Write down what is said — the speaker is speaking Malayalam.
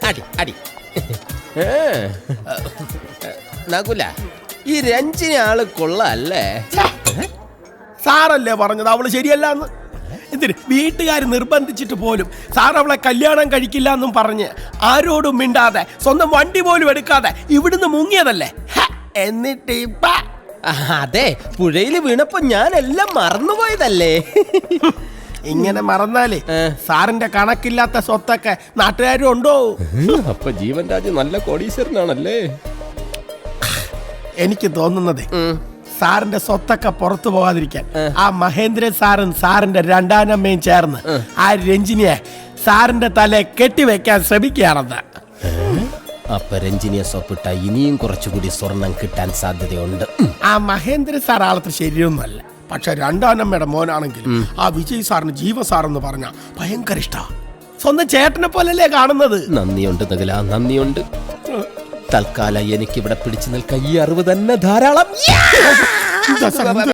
അടി അടി. നകുല, ഈ രഞ്ജിനി ആള് കൊള്ളാല്ലേ? സാറല്ലേ പറഞ്ഞത് അവള് ശരിയല്ലാന്ന്? എന്തിന് വീട്ടുകാർ നിർബന്ധിച്ചിട്ട് പോലും സാർ അവളെ കല്യാണം കഴിക്കില്ല എന്നും പറഞ്ഞ് ആരോടും മിണ്ടാതെ സ്വന്തം വണ്ടി പോലും എടുക്കാതെ ഇവിടുന്ന് മുങ്ങിയതല്ലേ? എന്നിട്ട് ഇപ്പ അതെ, പുഴയില് വീണപ്പോ ഞാനെല്ലാം മറന്നുപോയതല്ലേ. ഇങ്ങനെ മറന്നാലേ സാറിന്റെ കണക്കില്ലാത്ത സ്വത്തൊക്കെ നാട്ടുകാരും ഉണ്ടോ? അപ്പൊ ജീവൻ രാജ് നല്ല കോടീശ്വരനാണല്ലേ? എനിക്ക് തോന്നുന്നത് സാറിന്റെ സ്വത്തൊക്കെ പുറത്തു പോകാതിരിക്കാൻ ആ മഹേന്ദ്രൻ സാറും സാറിന്റെ രണ്ടാനമ്മയും ചേർന്ന് ആ രഞ്ജിനിയെ സാറിന്റെ തലയെ കെട്ടിവെക്കാൻ ശ്രമിക്കുകയാണെന്ന്. അപ്പൊ രഞ്ജിനിയെ സോപ്പിട്ട ഇനിയും കുറച്ചുകൂടി സ്വർണം കിട്ടാൻ സാധ്യതയുണ്ട്. ആ മഹേന്ദ്രൻ സാർ ആളത്ര ശരിയൊന്നുമല്ല. പക്ഷെ രണ്ടാനമ്മയുടെ മോനാണെങ്കിൽ ആ വിജയ് സാറിന് ജീവ സാറെന്ന് പറഞ്ഞ ഭയങ്കര ഇഷ്ട. സ്വന്തം ചേട്ടനെ പോലല്ലേ കാണുന്നത്. നന്ദിയുണ്ട് നകുല, നന്ദിയുണ്ട്. തൽക്കാലം എനിക്കിവിടെ പിടിച്ചു നിൽക്കാൻ ഈ അറിവ് തന്നെ ധാരാളം.